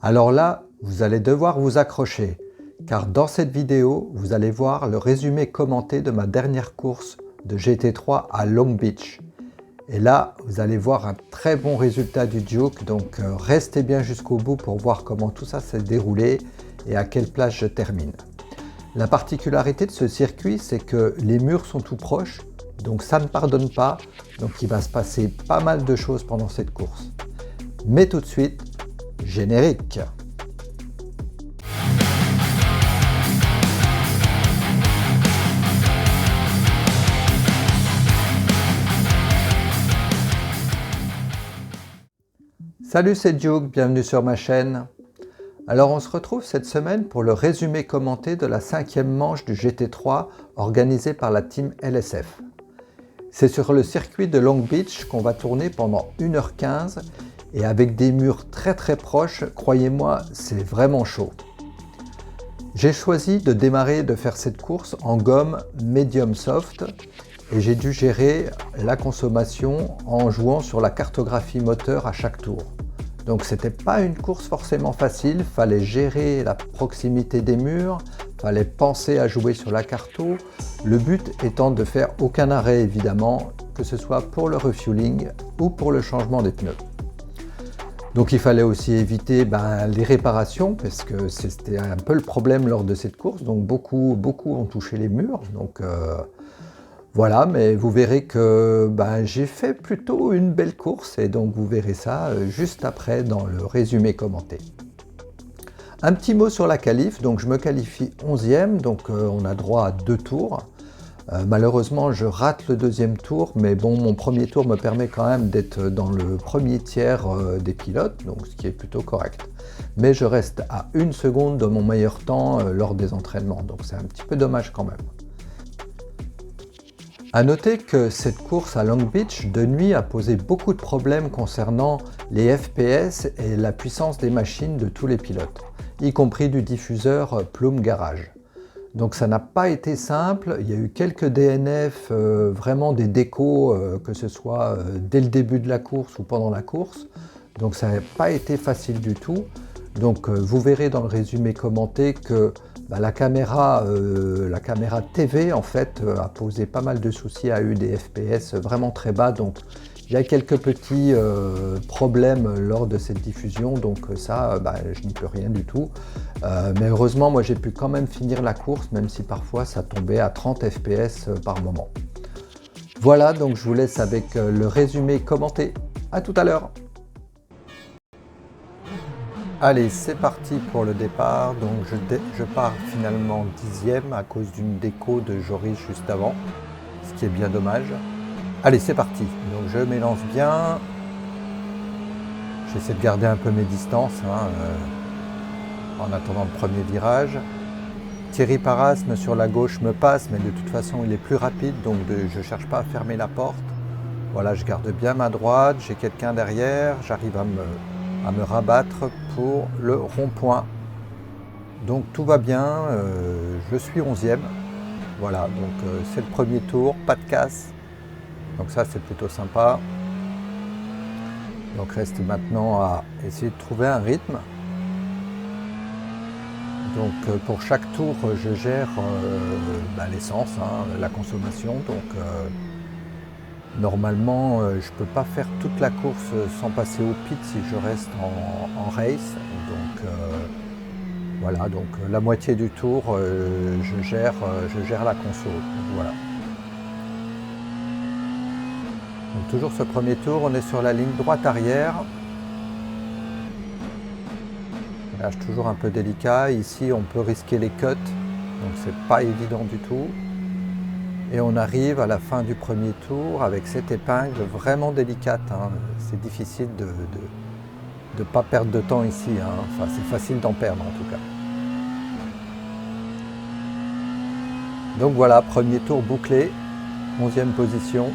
Alors là, vous allez devoir vous accrocher, car dans cette vidéo, vous allez voir le résumé commenté de ma dernière course de GT3 à Long Beach. Et là, vous allez voir un très bon résultat du Duke, donc restez bien jusqu'au bout pour voir comment tout ça s'est déroulé et à quelle place je termine. La particularité de ce circuit, c'est que les murs sont tout proches, donc ça ne pardonne pas, donc il va se passer pas mal de choses pendant cette course. Mais tout de suite, générique. Salut, c'est Duke, bienvenue sur ma chaîne. Alors on se retrouve cette semaine pour le résumé commenté de la 5e manche du GT3 organisée par la team LSF. C'est sur le circuit de Long Beach qu'on va tourner pendant 1h15 et avec des murs très proches, croyez-moi, c'est vraiment chaud. J'ai choisi de démarrer de faire cette course en gomme medium soft et j'ai dû gérer la consommation en jouant sur la cartographie moteur à chaque tour. Donc c'était pas une course forcément facile, fallait gérer la proximité des murs, fallait penser à jouer sur la carto, le but étant de faire aucun arrêt évidemment, que ce soit pour le refueling ou pour le changement des pneus. Donc il fallait aussi éviter les réparations parce que c'était un peu le problème lors de cette course, donc beaucoup ont touché les murs. Donc voilà, mais vous verrez que j'ai fait plutôt une belle course et donc vous verrez ça juste après dans le résumé commenté. Un petit mot sur la qualif, donc je me qualifie 11e, donc on a droit à 2 tours. Malheureusement je rate le deuxième tour, mais bon, mon premier tour me permet quand même d'être dans le premier tiers des pilotes, donc ce qui est plutôt correct. Mais je reste à 1 seconde de mon meilleur temps lors des entraînements, donc c'est un petit peu dommage quand même. A noter que cette course à Long Beach de nuit a posé beaucoup de problèmes concernant les FPS et la puissance des machines de tous les pilotes, y compris du diffuseur Plume Garage. Donc ça n'a pas été simple, il y a eu quelques DNF, vraiment des décos, que ce soit dès le début de la course ou pendant la course. Donc ça n'a pas été facile du tout. Donc vous verrez dans le résumé commenté que la caméra TV en fait a posé pas mal de soucis, a eu des FPS vraiment très bas. Donc il y a quelques petits problèmes lors de cette diffusion, donc ça, je n'y peux rien du tout. Mais heureusement, moi j'ai pu quand même finir la course, même si parfois ça tombait à 30 FPS par moment. Voilà, donc je vous laisse avec le résumé commenté. À tout à l'heure. Allez, c'est parti pour le départ. Donc je pars finalement 10e à cause d'une déco de Joris juste avant, ce qui est bien dommage. Allez, c'est parti. Donc je m'élance bien. J'essaie de garder un peu mes distances en attendant le premier virage. Thierry Parasme sur la gauche me passe, mais de toute façon il est plus rapide, donc je ne cherche pas à fermer la porte. Voilà, je garde bien ma droite, j'ai quelqu'un derrière, j'arrive à me rabattre pour le rond-point. Donc tout va bien, je suis 11e. Voilà, donc c'est le premier tour, pas de casse. Donc ça c'est plutôt sympa. Donc reste maintenant à essayer de trouver un rythme. Donc pour chaque tour je gère l'essence, la consommation. Donc normalement je ne peux pas faire toute la course sans passer au pit si je reste en race. Donc voilà, donc la moitié du tour je gère la conso. Donc, voilà. Donc, toujours ce premier tour, on est sur la ligne droite arrière. Là, c'est toujours un peu délicat. Ici, on peut risquer les cuts, donc c'est pas évident du tout. Et on arrive à la fin du premier tour avec cette épingle vraiment délicate. C'est difficile de ne pas perdre de temps ici. Enfin, c'est facile d'en perdre en tout cas. Donc voilà, premier tour bouclé, 11e position.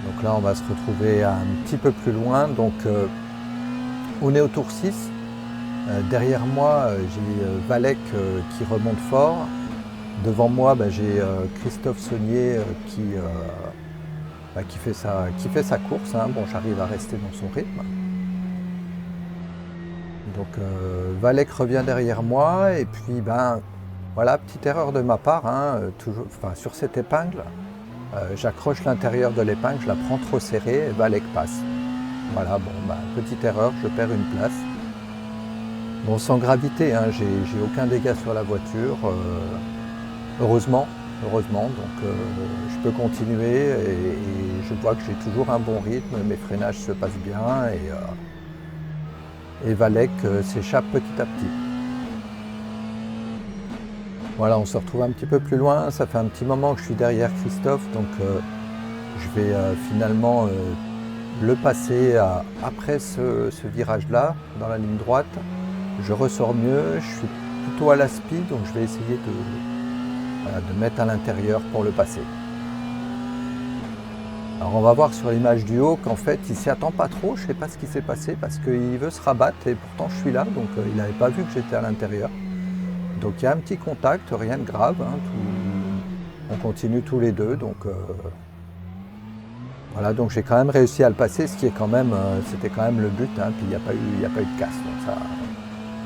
Donc là, on va se retrouver un petit peu plus loin. Donc, on est au tour 6. Derrière moi, j'ai Valek qui remonte fort. Devant moi, j'ai Christophe Saunier qui fait sa course, hein. Bon, j'arrive à rester dans son rythme. Donc Valek revient derrière moi et puis voilà, petite erreur de ma part, hein, toujours, sur cette épingle, j'accroche l'intérieur de l'épingle, je la prends trop serrée et Valek passe. Voilà, bon, petite erreur, je perds une place. Bon, sans gravité, hein, j'ai aucun dégât sur la voiture, heureusement, donc je peux continuer et je vois que j'ai toujours un bon rythme, mes freinages se passent bien et Valek s'échappe petit à petit. Voilà, on se retrouve un petit peu plus loin, ça fait un petit moment que je suis derrière Christophe, donc je vais finalement le passer après ce virage-là, dans la ligne droite. Je ressors mieux, je suis plutôt à la speed, donc je vais essayer de mettre à l'intérieur pour le passer. Alors on va voir sur l'image du haut qu'en fait il s'y attend pas trop, je ne sais pas ce qui s'est passé parce qu'il veut se rabattre et pourtant je suis là, donc il n'avait pas vu que j'étais à l'intérieur. Donc il y a un petit contact, rien de grave, hein, on continue tous les deux, donc voilà, donc j'ai quand même réussi à le passer, ce qui est quand même, c'était quand même le but, hein, puis il n'y a pas eu de casse, donc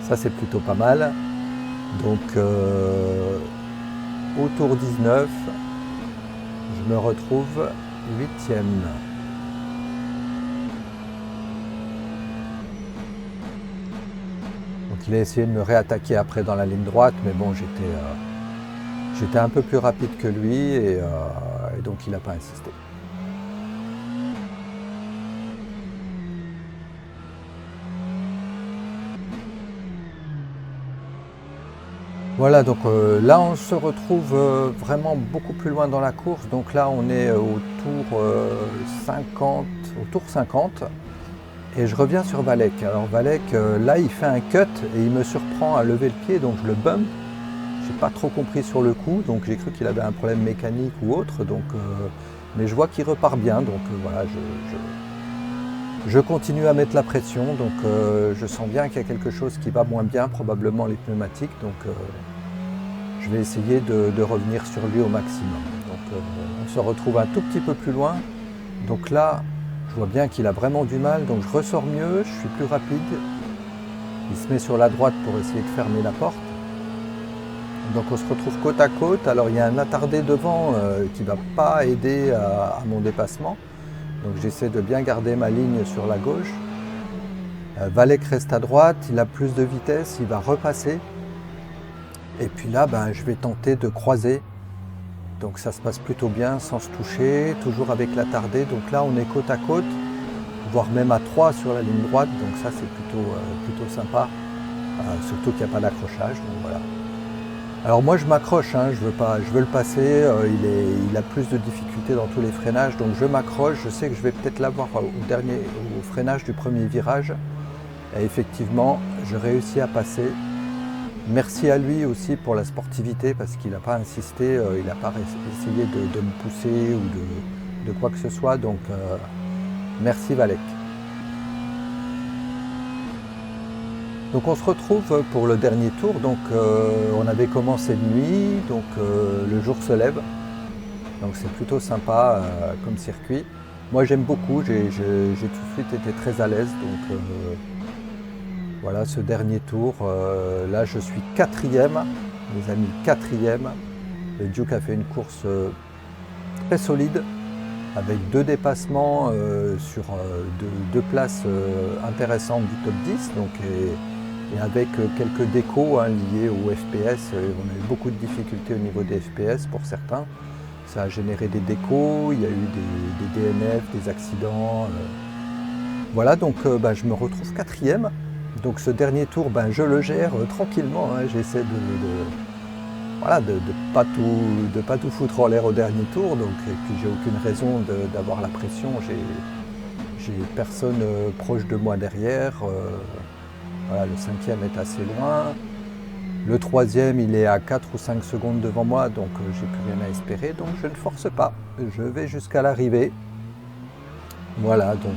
ça c'est plutôt pas mal. Donc au tour 19, je me retrouve 8e. Donc il a essayé de me réattaquer après dans la ligne droite, mais bon, j'étais un peu plus rapide que lui et donc il n'a pas insisté. Voilà, donc là on se retrouve vraiment beaucoup plus loin dans la course. Donc là on est au tour 50 et je reviens sur Valek. Alors Valek, là il fait un cut et il me surprend à lever le pied, donc je le bump. J'ai pas trop compris sur le coup, donc j'ai cru qu'il avait un problème mécanique ou autre. Donc, mais je vois qu'il repart bien, donc voilà, je continue à mettre la pression. Donc je sens bien qu'il y a quelque chose qui va moins bien, probablement les pneumatiques. Donc je vais essayer de revenir sur lui au maximum. Donc on se retrouve un tout petit peu plus loin. Donc là, je vois bien qu'il a vraiment du mal, donc je ressors mieux, je suis plus rapide. Il se met sur la droite pour essayer de fermer la porte. Donc on se retrouve côte à côte. Alors il y a un attardé devant qui ne va pas aider à mon dépassement. Donc j'essaie de bien garder ma ligne sur la gauche. Valek reste à droite, il a plus de vitesse, il va repasser. Et puis là, je vais tenter de croiser. Donc ça se passe plutôt bien sans se toucher, toujours avec l'attardé. Donc là on est côte à côte, voire même à 3 sur la ligne droite. Donc ça c'est plutôt sympa, surtout qu'il n'y a pas d'accrochage. Donc voilà. Alors moi je m'accroche, hein, je veux le passer, il a plus de difficultés dans tous les freinages, donc je m'accroche, je sais que je vais peut-être l'avoir au freinage du premier virage. Et effectivement, je réussis à passer. Merci à lui aussi pour la sportivité parce qu'il n'a pas insisté, il n'a pas essayé de me pousser ou de quoi que ce soit, donc merci Valek. Donc on se retrouve pour le dernier tour, donc on avait commencé de nuit, donc le jour se lève, donc c'est plutôt sympa comme circuit. Moi j'aime beaucoup, j'ai tout de suite été très à l'aise, donc voilà ce dernier tour, là je suis 4e, mes amis 4e. Le Duke a fait une course très solide, avec 2 dépassements sur 2 places intéressantes du top 10, donc, et avec quelques décos liés au FPS. On a eu beaucoup de difficultés au niveau des FPS pour certains. Ça a généré des décos, il y a eu des DNF, des accidents. Voilà, donc je me retrouve 4e. Donc ce dernier tour, je le gère tranquillement. Hein. J'essaie de pas tout foutre en l'air au dernier tour. Donc, et puis j'ai aucune raison d'avoir la pression. J'ai personne proche de moi derrière. Voilà, le 5e est assez loin. Le 3e, il est à 4 ou 5 secondes devant moi, donc j'ai plus rien à espérer. Donc je ne force pas. Je vais jusqu'à l'arrivée. Voilà, donc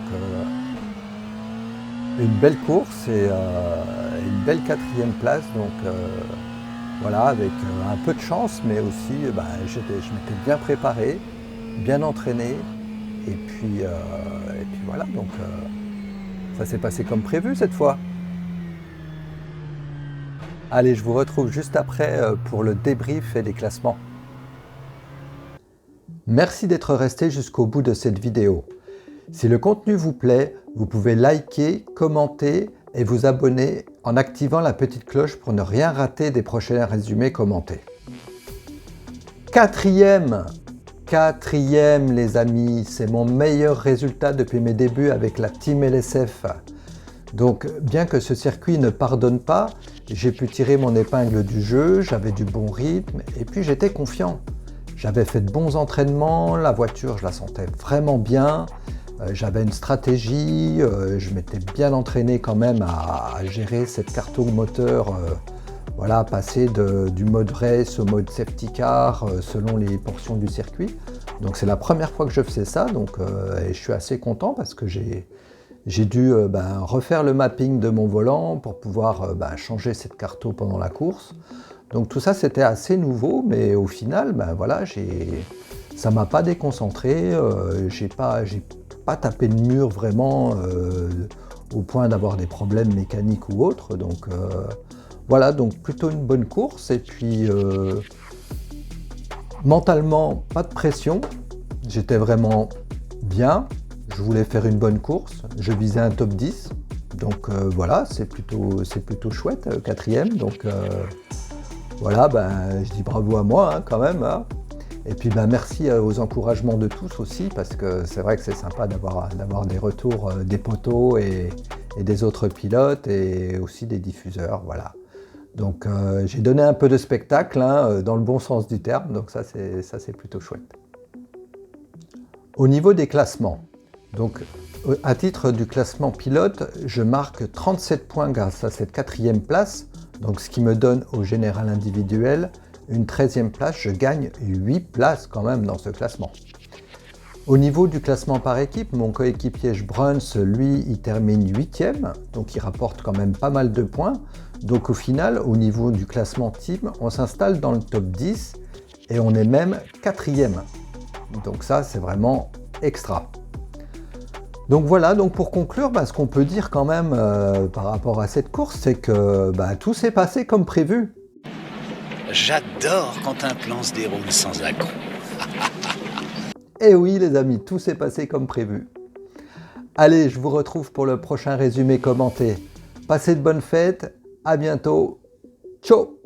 une belle course et une belle 4e place. Donc voilà, avec un peu de chance, mais aussi je m'étais bien préparé, bien entraîné. Et puis voilà, donc ça s'est passé comme prévu cette fois. Allez, je vous retrouve juste après pour le débrief et les classements. Merci d'être resté jusqu'au bout de cette vidéo. Si le contenu vous plaît, vous pouvez liker, commenter et vous abonner en activant la petite cloche pour ne rien rater des prochains résumés commentés. Quatrième les amis, c'est mon meilleur résultat depuis mes débuts avec la Team LSF. Donc bien que ce circuit ne pardonne pas, j'ai pu tirer mon épingle du jeu, j'avais du bon rythme et puis j'étais confiant. J'avais fait de bons entraînements, la voiture je la sentais vraiment bien, j'avais une stratégie, je m'étais bien entraîné quand même à gérer cette carte moteur, voilà, passer du mode race au mode safety car selon les portions du circuit. Donc c'est la première fois que je faisais ça, donc et je suis assez content parce que j'ai dû refaire le mapping de mon volant pour pouvoir changer cette carte pendant la course. Donc tout ça c'était assez nouveau, mais au final, voilà, ça m'a pas déconcentré, j'ai pas tapé le mur vraiment au point d'avoir des problèmes mécaniques ou autres. Donc voilà, donc plutôt une bonne course et puis mentalement pas de pression, j'étais vraiment bien, je voulais faire une bonne course, je visais un top 10, donc voilà, c'est plutôt chouette, quatrième, donc voilà, je dis bravo à moi quand même. Hein. Et puis merci aux encouragements de tous aussi, parce que c'est vrai que c'est sympa d'avoir des retours des poteaux et des autres pilotes et aussi des diffuseurs. Voilà. Donc j'ai donné un peu de spectacle dans le bon sens du terme, donc ça c'est plutôt chouette. Au niveau des classements, donc à titre du classement pilote, je marque 37 points grâce à cette quatrième place. Donc ce qui me donne au général individuel une 13e place, je gagne 8 places quand même dans ce classement. Au niveau du classement par équipe, mon coéquipier Bruns, lui, il termine 8e, donc il rapporte quand même pas mal de points. Donc au final, au niveau du classement team, on s'installe dans le top 10 et on est même 4e. Donc ça, c'est vraiment extra. Donc voilà, donc pour conclure, ce qu'on peut dire quand même par rapport à cette course, c'est que tout s'est passé comme prévu. J'adore quand un plan se déroule sans accroc. Et oui les amis, tout s'est passé comme prévu. Allez, je vous retrouve pour le prochain résumé commenté. Passez de bonnes fêtes, à bientôt, ciao!